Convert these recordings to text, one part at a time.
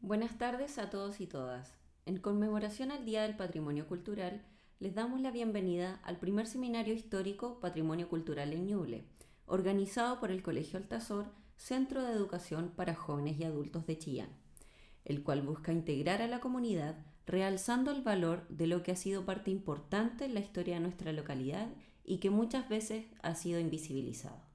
Buenas tardes a todos y todas. En conmemoración al Día del Patrimonio Cultural, les damos la bienvenida al primer seminario histórico Patrimonio Cultural en Ñuble, organizado por el Colegio Altazor, Centro de Educación para Jóvenes y Adultos de Chillán, el cual busca integrar a la comunidad, realzando el valor de lo que ha sido parte importante en la historia de nuestra localidad y que muchas veces ha sido invisibilizado.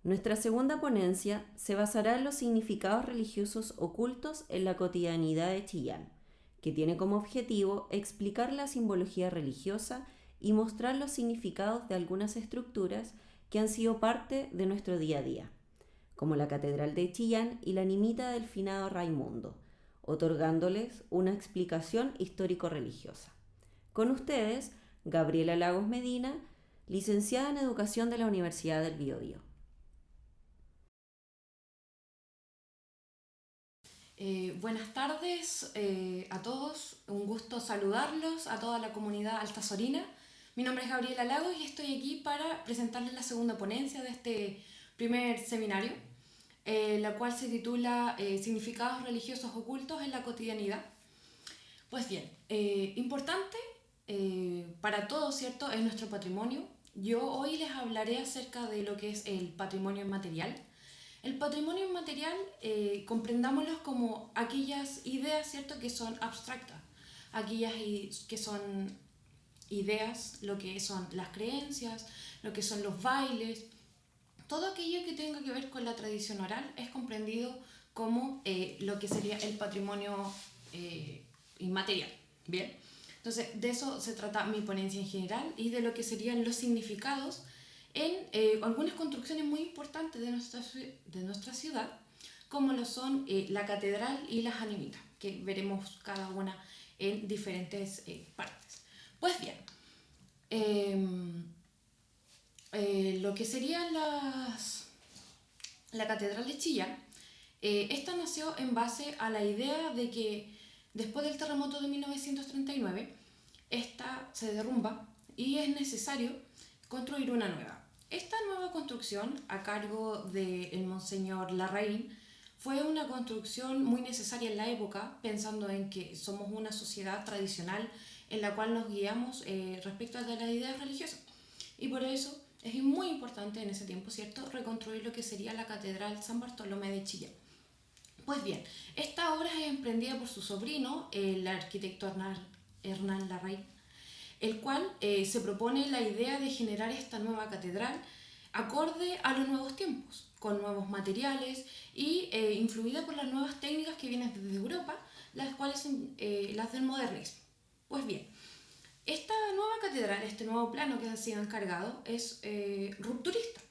Nuestra segunda ponencia se basará en los significados religiosos ocultos en la cotidianidad de Chillán, que tiene como objetivo explicar la simbología religiosa y mostrar los significados de algunas estructuras que han sido parte de nuestro día a día, como la Catedral de Chillán y la Nimita del finado Raimundo, otorgándoles una explicación histórico-religiosa. Con ustedes, Gabriela Lagos Medina, licenciada en Educación de la Universidad del Biobío. Buenas tardes a todos, un gusto saludarlos a toda la comunidad altazorina. Mi nombre es Gabriela Lagos y estoy aquí para presentarles la segunda ponencia de este primer seminario, la cual se titula Significados religiosos ocultos en la cotidianidad. Pues bien, importante para todos, ¿cierto?, es nuestro patrimonio. Yo hoy les hablaré acerca de lo que es el patrimonio inmaterial. El patrimonio inmaterial, comprendámoslo como aquellas ideas, ¿cierto?, que son abstractas, aquellas que son ideas, lo que son las creencias, lo que son los bailes, todo aquello que tenga que ver con la tradición oral es comprendido como lo que sería el patrimonio inmaterial. Bien, entonces de eso se trata mi ponencia en general y de lo que serían los significados en algunas construcciones muy importantes de nuestra ciudad, como lo son la catedral y las animitas, que veremos cada una en diferentes partes. Pues bien, lo que serían la catedral de Chillán, esta nació en base a la idea de que después del terremoto de 1939, esta se derrumba y es necesario construir una nueva. Esta nueva construcción, a cargo del Monseñor Larraín, fue una construcción muy necesaria en la época, pensando en que somos una sociedad tradicional en la cual nos guiamos respecto a las ideas religiosas. Y por eso es muy importante en ese tiempo, ¿cierto?, reconstruir lo que sería la Catedral San Bartolomé de Chillán. Pues bien, esta obra es emprendida por su sobrino, el arquitecto Hernán Larraín, el cual se propone la idea de generar esta nueva catedral acorde a los nuevos tiempos, con nuevos materiales y influida por las nuevas técnicas que vienen desde Europa, las cuales son las del modernismo. Pues bien, esta nueva catedral, este nuevo plano que ha sido encargado, es rupturista.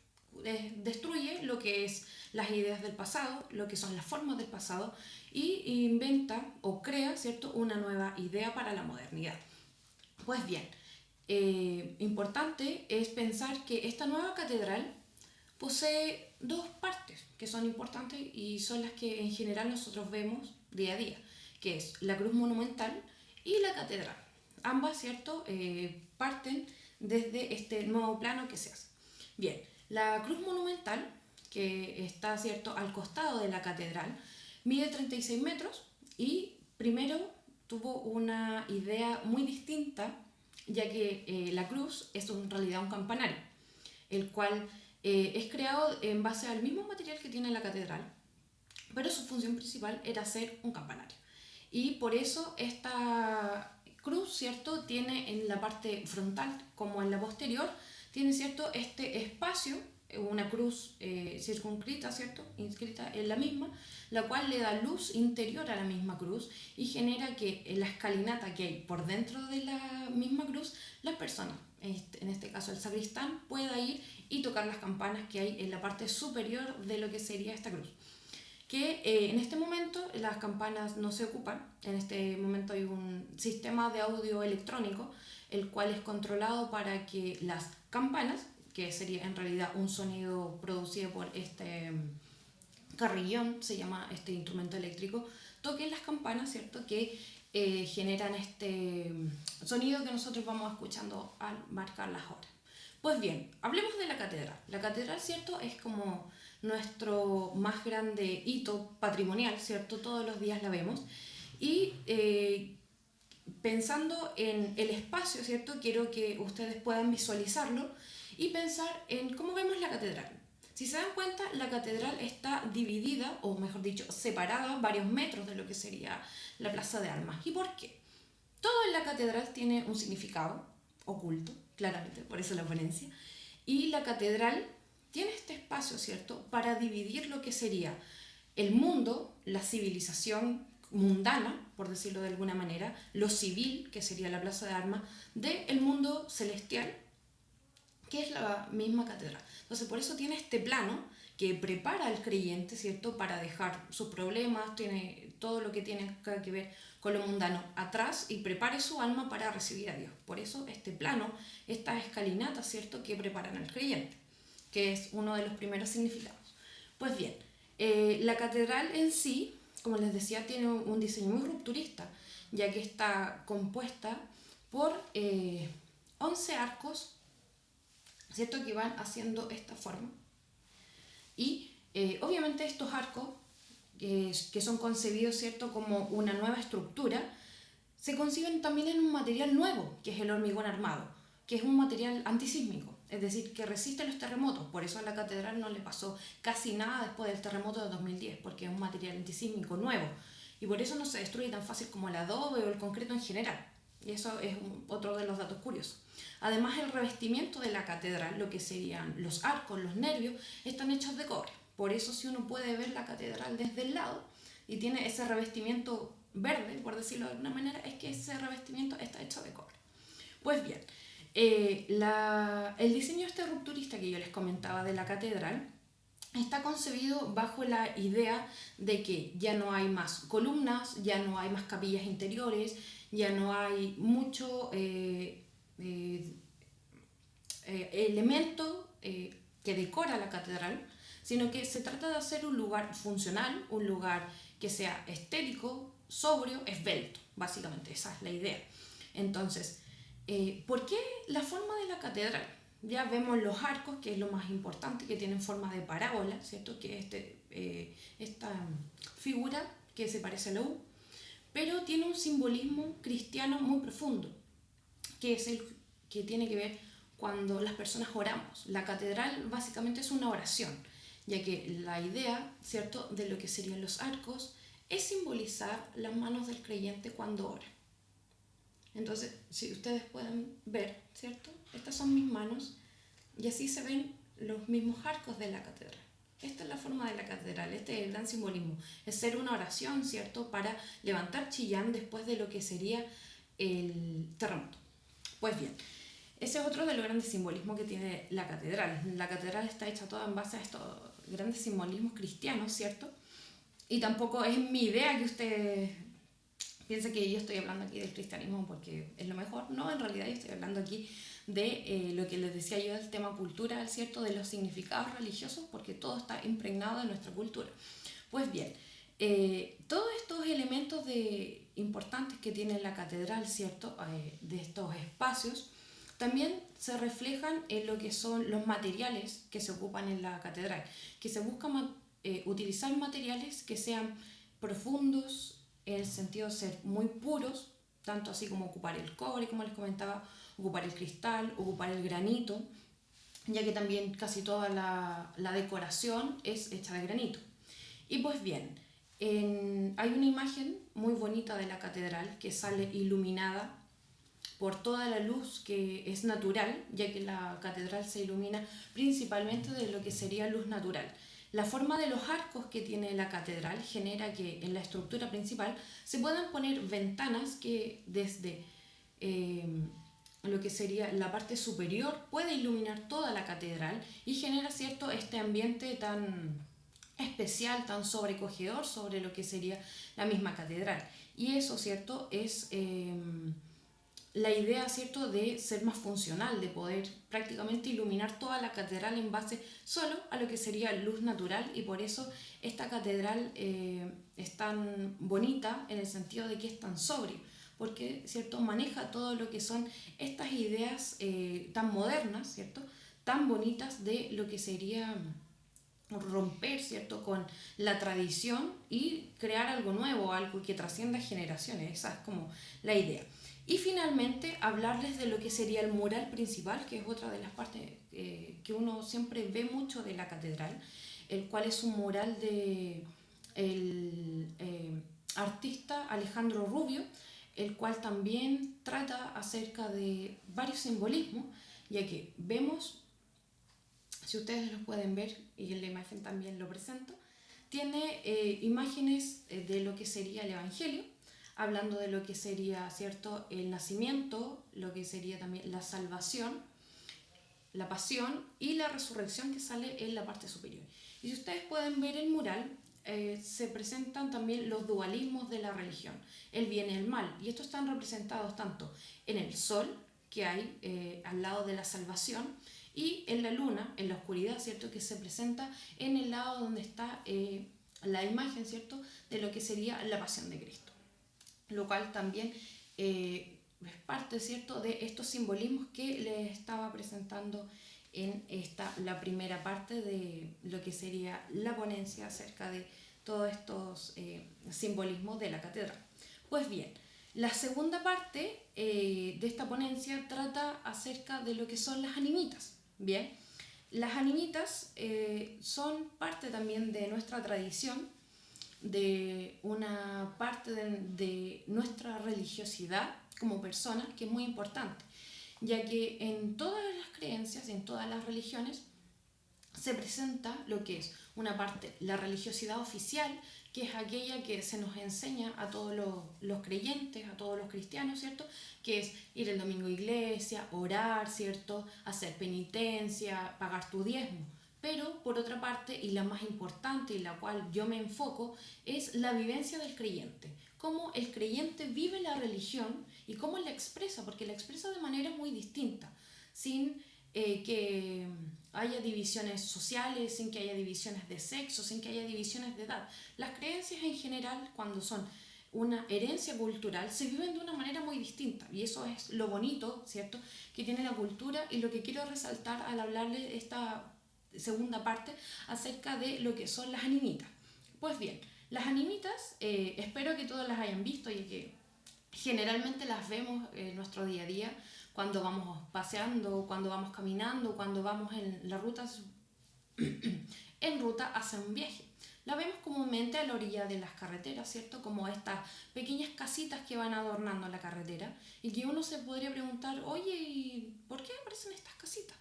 Destruye lo que es las ideas del pasado, lo que son las formas del pasado, y inventa o crea, ¿cierto?, una nueva idea para la modernidad. Pues bien, importante es pensar que esta nueva catedral posee dos partes que son importantes y son las que en general nosotros vemos día a día, que es la cruz monumental y la catedral. Ambas, ¿cierto?, parten desde este nuevo plano que se hace. Bien, la cruz monumental, que está, ¿cierto?, al costado de la catedral, mide 36 metros y primero tuvo una idea muy distinta, ya que la cruz es en realidad un campanario, el cual es creado en base al mismo material que tiene la catedral, pero su función principal era ser un campanario. Y por eso esta cruz, ¿cierto?, tiene en la parte frontal como en la posterior, tiene, ¿cierto?, este espacio, una cruz circunscrita, ¿cierto?, inscrita en la misma, la cual le da luz interior a la misma cruz y genera que en la escalinata que hay por dentro de la misma cruz, las personas, en este caso el sacristán, pueda ir y tocar las campanas que hay en la parte superior de lo que sería esta cruz. Que en este momento las campanas no se ocupan, en este momento hay un sistema de audio electrónico, el cual es controlado para que las campanas, que sería en realidad un sonido producido por este carrillón, se llama este instrumento eléctrico, toquen las campanas, ¿cierto?, que generan este sonido que nosotros vamos escuchando al marcar las horas. Pues bien, hablemos de la catedral. La catedral, ¿cierto? Es como nuestro más grande hito patrimonial, ¿cierto? Todos los días la vemos. Y pensando en el espacio, ¿cierto? Quiero que ustedes puedan visualizarlo y pensar en cómo vemos la catedral. Si se dan cuenta, la catedral está dividida, o mejor dicho, separada varios metros de lo que sería la Plaza de Armas. ¿Y por qué? Todo en la catedral tiene un significado oculto, claramente, por eso la ponencia. Y la catedral tiene este espacio, ¿cierto?, para dividir lo que sería el mundo, la civilización mundana, por decirlo de alguna manera, lo civil, que sería la Plaza de Armas, del mundo celestial, que es la misma catedral. Entonces, por eso tiene este plano que prepara al creyente, ¿cierto?, para dejar sus problemas, tiene todo lo que tiene que ver con lo mundano atrás y prepare su alma para recibir a Dios. Por eso este plano, esta escalinata, ¿cierto?, que preparan al creyente, que es uno de los primeros significados. Pues bien, la catedral en sí, como les decía, tiene un diseño muy rupturista, ya que está compuesta por 11 arcos, ¿cierto?, que van haciendo esta forma. Y obviamente estos arcos, que son concebidos, ¿cierto?, como una nueva estructura, se conciben también en un material nuevo, que es el hormigón armado, que es un material antisísmico, es decir, que resiste los terremotos. Por eso a la catedral no le pasó casi nada después del terremoto de 2010, porque es un material antisísmico nuevo. Y por eso no se destruye tan fácil como el adobe o el concreto en general. Y eso es otro de los datos curiosos. Además, el revestimiento de la catedral, lo que serían los arcos, los nervios, están hechos de cobre. Por eso, si uno puede ver la catedral desde el lado y tiene ese revestimiento verde, por decirlo de alguna manera, es que ese revestimiento está hecho de cobre. Pues bien, el diseño este rupturista que yo les comentaba de la catedral está concebido bajo la idea de que ya no hay más columnas, ya no hay más capillas interiores, ya no hay mucho elemento que decora la catedral, sino que se trata de hacer un lugar funcional, un lugar que sea estético, sobrio, esbelto, básicamente, esa es la idea. Entonces, ¿por qué la forma de la catedral? Ya vemos los arcos, que es lo más importante, que tienen forma de parábola, ¿cierto? Que es esta figura que se parece a la U, pero tiene un simbolismo cristiano muy profundo, que es el que tiene que ver cuando las personas oramos. La catedral básicamente es una oración, ya que la idea, ¿cierto?, de lo que serían los arcos es simbolizar las manos del creyente cuando ora. Entonces, si ustedes pueden ver, ¿cierto?, estas son mis manos y así se ven los mismos arcos de la catedral. Esta es la forma de la catedral, este es el gran simbolismo. Es ser una oración, ¿cierto?, para levantar Chillán después de lo que sería el terremoto. Pues bien, ese es otro de los grandes simbolismos que tiene la catedral. La catedral está hecha toda en base a estos grandes simbolismos cristianos, ¿cierto? Y tampoco es mi idea que ustedes piensen que yo estoy hablando aquí del cristianismo porque es lo mejor. No, en realidad yo estoy hablando aquí de lo que les decía yo del tema cultural, ¿cierto? De los significados religiosos, porque todo está impregnado de nuestra cultura. Pues bien, todos estos elementos importantes que tiene la catedral, ¿cierto?, de estos espacios, también se reflejan en lo que son los materiales que se ocupan en la catedral, que se busca utilizar materiales que sean profundos, en el sentido de ser muy puros, tanto así como ocupar el cobre, como les comentaba, ocupar el cristal, ocupar el granito, ya que también casi toda la decoración es hecha de granito. Y pues bien, hay una imagen muy bonita de la catedral que sale iluminada por toda la luz que es natural, ya que la catedral se ilumina principalmente de lo que sería luz natural. La forma de los arcos que tiene la catedral genera que en la estructura principal se puedan poner ventanas que desde lo que sería la parte superior puede iluminar toda la catedral y genera, ¿cierto?, este ambiente tan especial, tan sobrecogedor sobre lo que sería la misma catedral. Y eso, ¿cierto?, es la idea, ¿cierto?, de ser más funcional, de poder prácticamente iluminar toda la catedral en base solo a lo que sería luz natural, y por eso esta catedral es tan bonita en el sentido de que es tan sobria, porque, ¿cierto?, maneja todo lo que son estas ideas tan modernas, ¿cierto?, tan bonitas de lo que sería romper, ¿cierto?, con la tradición y crear algo nuevo, algo que trascienda generaciones. Esa es como la idea. Y finalmente hablarles de lo que sería el mural principal, que es otra de las partes que uno siempre ve mucho de la catedral, el cual es un mural de el artista Alejandro Rubio, el cual también trata acerca de varios simbolismos, ya que vemos, si ustedes lo pueden ver, y en la imagen también lo presento, tiene imágenes de lo que sería el Evangelio, hablando de lo que sería, ¿cierto?, el nacimiento, lo que sería también la salvación, la pasión y la resurrección que sale en la parte superior. Y si ustedes pueden ver el mural, se presentan también los dualismos de la religión, el bien y el mal, y estos están representados tanto en el sol, que hay al lado de la salvación, y en la luna, en la oscuridad, ¿cierto?, que se presenta en el lado donde está la imagen, ¿cierto?, de lo que sería la pasión de Cristo, lo cual también es parte, ¿cierto?, de estos simbolismos que les estaba presentando en la primera parte de lo que sería la ponencia acerca de todos estos simbolismos de la catedral. Pues bien, la segunda parte de esta ponencia trata acerca de lo que son las animitas. Bien, las animitas son parte también de nuestra tradición, de una parte de nuestra religiosidad como personas, que es muy importante, ya que en todas las creencias, en todas las religiones, se presenta lo que es una parte, la religiosidad oficial, que es aquella que se nos enseña a todos los creyentes, a todos los cristianos, ¿cierto?, que es ir el domingo a iglesia, orar, ¿cierto?, hacer penitencia, pagar tu diezmo. Pero por otra parte, y la más importante y la cual yo me enfoco, es la vivencia del creyente. Cómo el creyente vive la religión y cómo la expresa, porque la expresa de manera muy distinta, sin que haya divisiones sociales, sin que haya divisiones de sexo, sin que haya divisiones de edad. Las creencias en general, cuando son una herencia cultural, se viven de una manera muy distinta, y eso es lo bonito, ¿cierto?, que tiene la cultura, y lo que quiero resaltar al hablarles esta segunda parte acerca de lo que son las animitas. Pues bien, las animitas, espero que todas las hayan visto y que generalmente las vemos en nuestro día a día, cuando vamos paseando, cuando vamos caminando, cuando vamos en la ruta, en ruta hacia un viaje. La vemos comúnmente a la orilla de las carreteras, ¿cierto?, como estas pequeñas casitas que van adornando la carretera, y que uno se podría preguntar, oye, ¿y por qué aparecen estas casitas?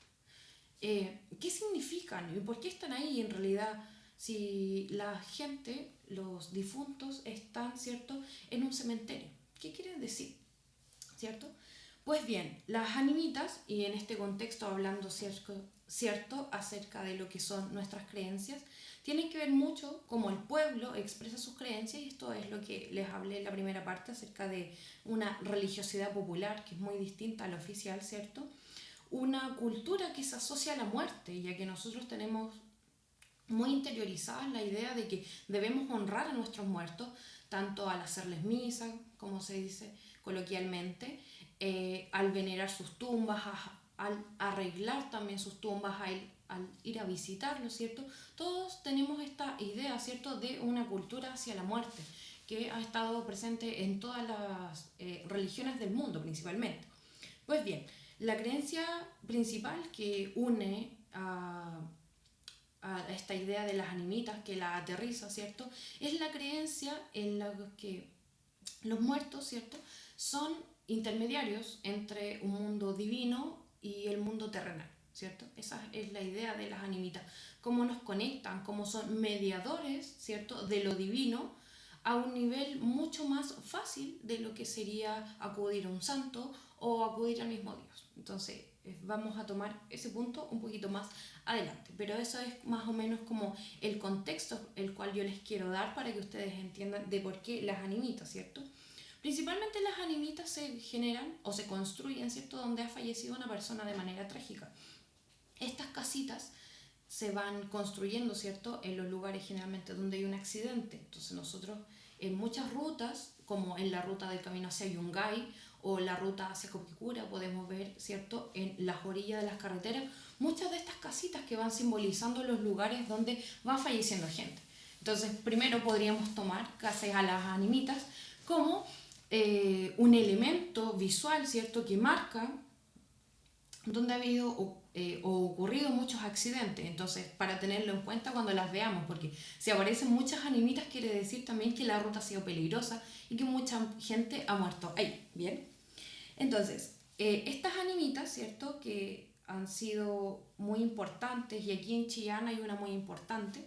¿Qué significan y por qué están ahí en realidad? Si la gente, los difuntos, están, ¿cierto?, en un cementerio. ¿Qué quieren decir? ¿Cierto? Pues bien, las animitas, y en este contexto hablando cierto acerca de lo que son nuestras creencias, tienen que ver mucho cómo el pueblo expresa sus creencias, y esto es lo que les hablé en la primera parte acerca de una religiosidad popular que es muy distinta a la oficial, ¿cierto? Una cultura que se asocia a la muerte, ya que nosotros tenemos muy interiorizada la idea de que debemos honrar a nuestros muertos, tanto al hacerles misa, como se dice coloquialmente, al venerar sus tumbas, al arreglar también sus tumbas, al ir a visitarlos, ¿cierto? Todos tenemos esta idea, ¿cierto?, de una cultura hacia la muerte, que ha estado presente en todas las religiones del mundo principalmente. Pues bien, la creencia principal que une a esta idea de las animitas, que la aterriza, ¿cierto?, es la creencia en la que los muertos, ¿cierto?, son intermediarios entre un mundo divino y el mundo terrenal, ¿cierto? Esa es la idea de las animitas, cómo nos conectan, cómo son mediadores, ¿cierto?, de lo divino a un nivel mucho más fácil de lo que sería acudir a un santo o acudir al mismo Dios. Entonces, vamos a tomar ese punto un poquito más adelante, pero eso es más o menos como el contexto el cual yo les quiero dar para que ustedes entiendan de por qué las animitas, ¿cierto? Principalmente las animitas se generan o se construyen, ¿cierto?, donde ha fallecido una persona de manera trágica. Estas casitas se van construyendo, ¿cierto?, en los lugares generalmente donde hay un accidente. Entonces nosotros en muchas rutas como en la ruta del camino hacia Yungay o la ruta hacia Copicura, podemos ver, ¿cierto?, en las orillas de las carreteras, muchas de estas casitas que van simbolizando los lugares donde va falleciendo gente. Entonces, primero podríamos tomar casi a las animitas como un elemento visual, ¿cierto?, que marca donde ha habido o ocurrido muchos accidentes. Entonces, para tenerlo en cuenta cuando las veamos, porque si aparecen muchas animitas quiere decir también que la ruta ha sido peligrosa y que mucha gente ha muerto ahí, ¿bien? Entonces, estas animitas, ¿cierto?, que han sido muy importantes, y aquí en Chillán hay una muy importante,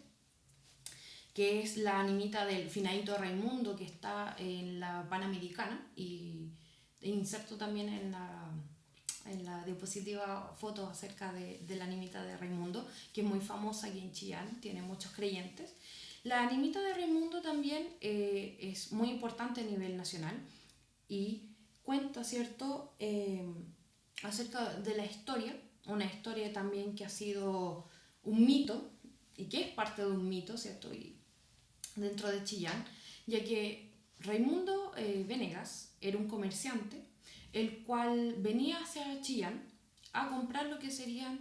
que es la animita del finadito Raimundo, que está en la Panamericana, y inserto también en la diapositiva fotos acerca de la animita de Raimundo, que es muy famosa aquí en Chillán, tiene muchos creyentes. La animita de Raimundo también es muy importante a nivel nacional y cuenta, ¿cierto?, acerca de la historia, una historia también que ha sido un mito y que es parte de un mito, ¿cierto?, y dentro de Chillán, ya que Raimundo Venegas era un comerciante el cual venía hacia Chillán a comprar lo que serían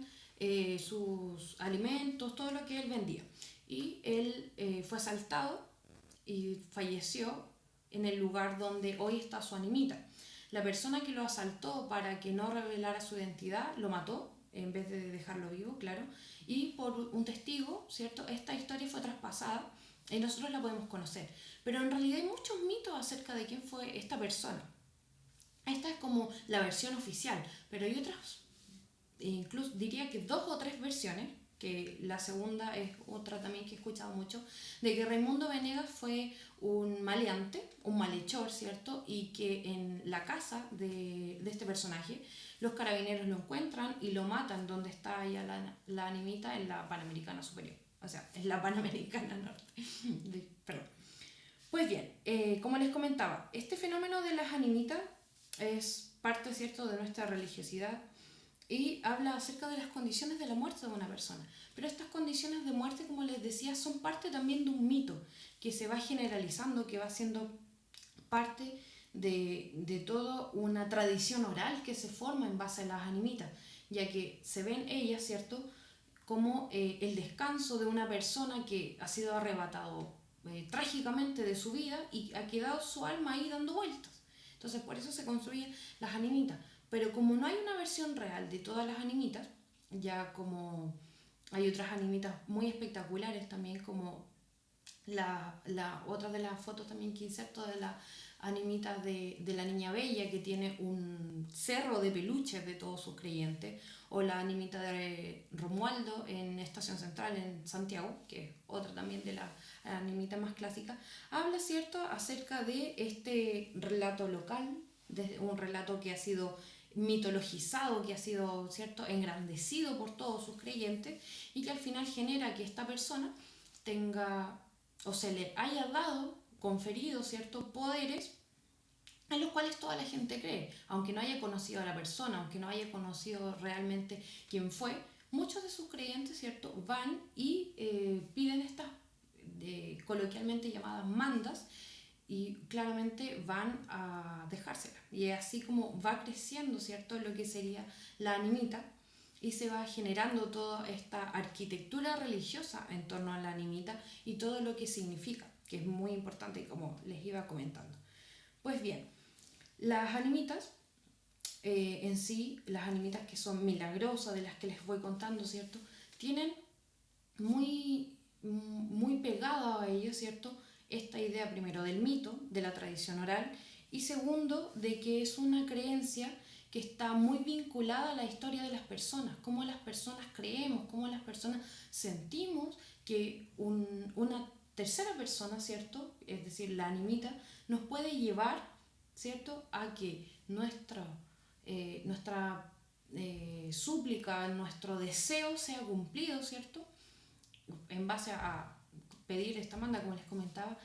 sus alimentos, todo lo que él vendía. Y él fue asaltado y falleció en el lugar donde hoy está su animita. La persona que lo asaltó, para que no revelara su identidad, lo mató en vez de dejarlo vivo, claro, y por un testigo, ¿cierto?, esta historia fue traspasada y nosotros la podemos conocer. Pero en realidad hay muchos mitos acerca de quién fue esta persona. Esta es como la versión oficial, pero hay otras, incluso diría que 2 o 3 versiones, que la segunda es otra también que he escuchado mucho, de que Raimundo Venegas fue un maleante, un malhechor, ¿cierto? Y que en la casa de este personaje los carabineros lo encuentran y lo matan donde está ya la animita, en la Panamericana Superior, o sea, en la Panamericana Norte. Perdón. Pues bien, como les comentaba, este fenómeno de las animitas es parte, ¿cierto?, de nuestra religiosidad y habla acerca de las condiciones de la muerte de una persona. Pero estas condiciones de muerte, como les decía, son parte también de un mito que se va generalizando, que va siendo parte de toda una tradición oral que se forma en base a las animitas, ya que se ven ellas, ¿cierto?, como el descanso de una persona que ha sido arrebatado trágicamente de su vida y ha quedado su alma ahí dando vueltas. Entonces por eso se construyen las animitas. Pero como no hay una versión real de todas las animitas, ya como hay otras animitas muy espectaculares también, como la otra de las fotos también que inserto de la animita de la Niña Bella, que tiene un cerro de peluches de todos sus creyentes, o la animita de Romualdo en Estación Central en Santiago, que es otra también de las animitas más clásicas, habla, ¿cierto?, acerca de este relato local, de un relato que ha sido mitologizado, que ha sido, ¿cierto?, engrandecido por todos sus creyentes, y que al final genera que esta persona tenga o se le haya dado, conferido, ¿cierto?, poderes en los cuales toda la gente cree, aunque no haya conocido a la persona, aunque no haya conocido realmente quién fue. Muchos de sus creyentes, ¿cierto?, van y piden estas coloquialmente llamadas mandas, y claramente van a dejárselas. Y es así como va creciendo, ¿cierto?, lo que sería la animita, y se va generando toda esta arquitectura religiosa en torno a la animita y todo lo que significa, que es muy importante, como les iba comentando. Pues bien, las animitas en sí, las animitas que son milagrosas, de las que les voy contando, ¿cierto?, tienen muy pegada a ellos, ¿cierto?, esta idea primero del mito, de la tradición oral, y segundo, de que es una creencia que está muy vinculada a la historia de las personas, cómo las personas creemos, cómo las personas sentimos que una tercera persona, ¿cierto?, es decir, la animita, nos puede llevar, ¿cierto?, a que nuestra súplica, nuestro deseo sea cumplido, ¿cierto?, en base a pedir esta manda, como les comentaba.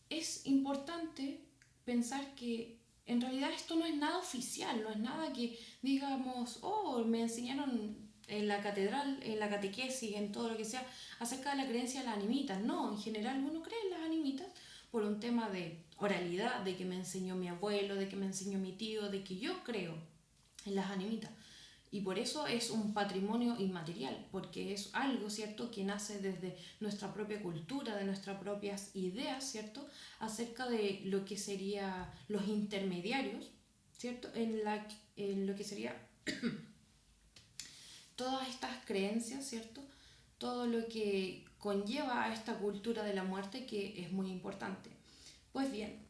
Es importante pensar que en realidad esto no es nada oficial, no es nada que digamos, oh, me enseñaron en la catedral, en la catequesis, en todo lo que sea, acerca de la creencia de las animitas. No, en general uno cree en las animitas por un tema de oralidad, de que me enseñó mi abuelo, de que me enseñó mi tío, de que yo creo en las animitas. Y por eso es un patrimonio inmaterial, porque es algo, ¿cierto?, que nace desde nuestra propia cultura, de nuestras propias ideas, ¿cierto?, acerca de lo que serían los intermediarios, ¿cierto?, en lo que sería todas estas creencias, ¿cierto?, todo lo que conlleva a esta cultura de la muerte que es muy importante. Pues bien,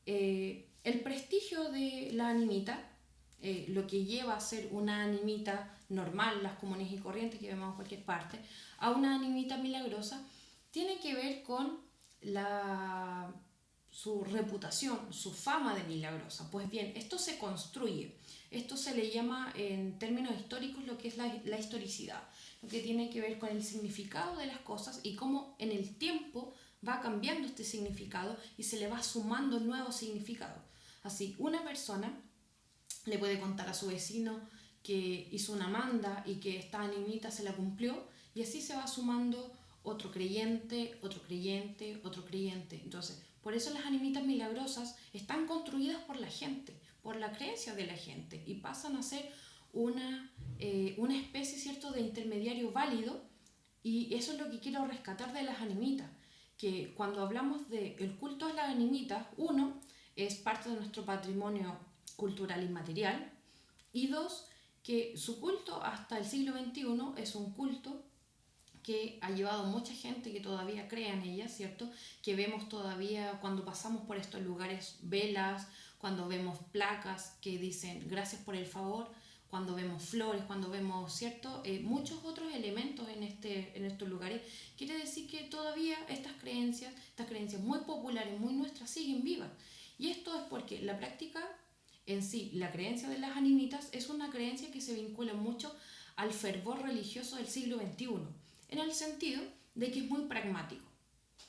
el prestigio de la animita, lo que lleva a ser una animita normal, las comunes y corrientes que vemos en cualquier parte, a una animita milagrosa, tiene que ver con su reputación, su fama de milagrosa. Pues bien, esto se construye. Esto se le llama en términos históricos lo que es la historicidad, lo que tiene que ver con el significado de las cosas y cómo en el tiempo va cambiando este significado y se le va sumando nuevos significados. Así, una persona le puede contar a su vecino que hizo una manda y que esta animita se la cumplió, y así se va sumando otro creyente, otro creyente, otro creyente. Entonces, por eso las animitas milagrosas están construidas por la gente, por la creencia de la gente, y pasan a ser una especie, ¿cierto?, de intermediario válido. Y eso es lo que quiero rescatar de las animitas, que cuando hablamos del culto a las animitas, uno, es parte de nuestro patrimonio cultural inmaterial, y dos, que su culto hasta el siglo XXI es un culto que ha llevado mucha gente que todavía cree en ella, ¿cierto? Que vemos todavía cuando pasamos por estos lugares velas, cuando vemos placas que dicen gracias por el favor, cuando vemos flores, cuando vemos, ¿cierto? Muchos otros elementos en estos lugares. Quiere decir que todavía estas creencias muy populares, muy nuestras, siguen vivas. Y esto es porque la práctica en sí, la creencia de las animitas es una creencia que se vincula mucho al fervor religioso del siglo XXI, en el sentido de que es muy pragmático.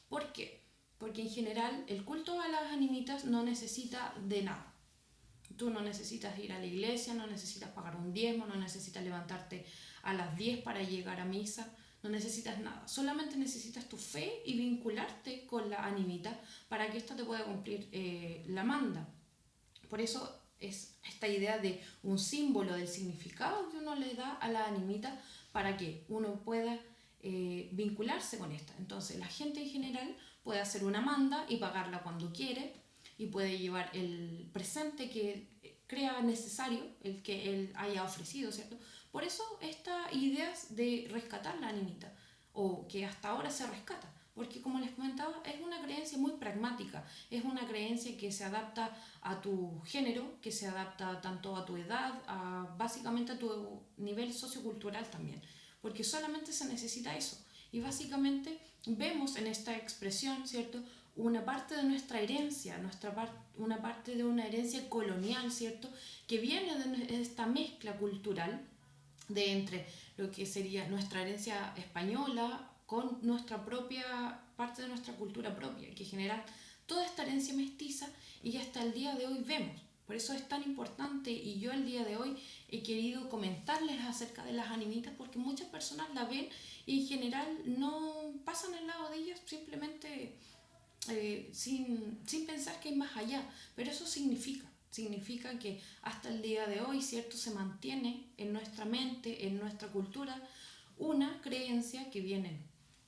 ¿Por qué? Porque en general el culto a las animitas no necesita de nada. Tú no necesitas ir a la iglesia, no necesitas pagar un diezmo, no necesitas levantarte a las 10 para llegar a misa, no necesitas nada. Solamente necesitas tu fe y vincularte con la animita para que ésta te pueda cumplir la manda. Por eso es esta idea de un símbolo del significado que uno le da a la animita para que uno pueda vincularse con esta. Entonces la gente en general puede hacer una manda y pagarla cuando quiere, y puede llevar el presente que crea necesario, el que él haya ofrecido, ¿cierto? Por eso estas ideas de rescatar la animita, o que hasta ahora se rescata, porque como les comentaba, es una creencia muy pragmática, es una creencia que se adapta a tu género, que se adapta tanto a tu edad, básicamente a tu nivel sociocultural también, porque solamente se necesita eso. Y básicamente vemos en esta expresión, ¿cierto?, una parte de nuestra herencia, una parte de una herencia colonial, ¿cierto?, que viene de esta mezcla cultural de entre lo que sería nuestra herencia española con nuestra propia parte de nuestra cultura propia, que genera toda esta herencia mestiza y que hasta el día de hoy vemos. Por eso es tan importante, y yo el día de hoy he querido comentarles acerca de las animitas, porque muchas personas la ven y en general no pasan al lado de ellas simplemente sin pensar que hay más allá. Pero eso significa que hasta el día de hoy, ¿cierto?, se mantiene en nuestra mente, en nuestra cultura, una creencia que viene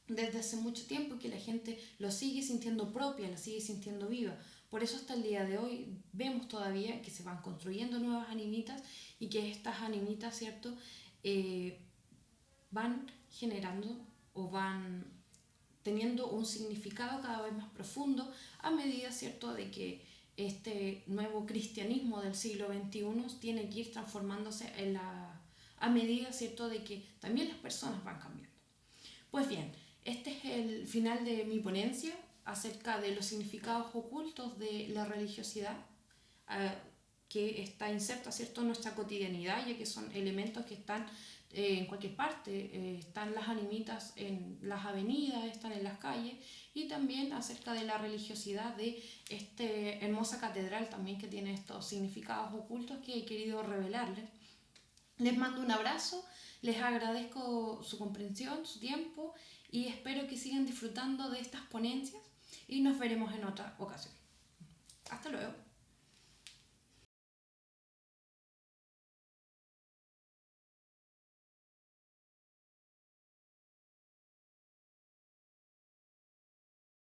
desde hace mucho tiempo y que la gente lo sigue sintiendo propia, la sigue sintiendo viva. Por eso hasta el día de hoy vemos todavía que se van construyendo nuevas animitas, y que estas animitas, ¿cierto?, van generando o van teniendo un significado cada vez más profundo a medida, ¿cierto?, de que este nuevo cristianismo del siglo XXI tiene que ir transformándose a medida, ¿cierto?, de que también las personas van cambiando. Pues bien, este es el final de mi ponencia acerca de los significados ocultos de la religiosidad, que está inserta, ¿cierto?, en nuestra cotidianidad, ya que son elementos que están en cualquier parte. Están las animitas en las avenidas, están en las calles, y también acerca de la religiosidad de esta hermosa catedral también, que tiene estos significados ocultos que he querido revelarles. Les mando un abrazo, les agradezco su comprensión, su tiempo, y espero que sigan disfrutando de estas ponencias, y nos veremos en otra ocasión. Hasta luego.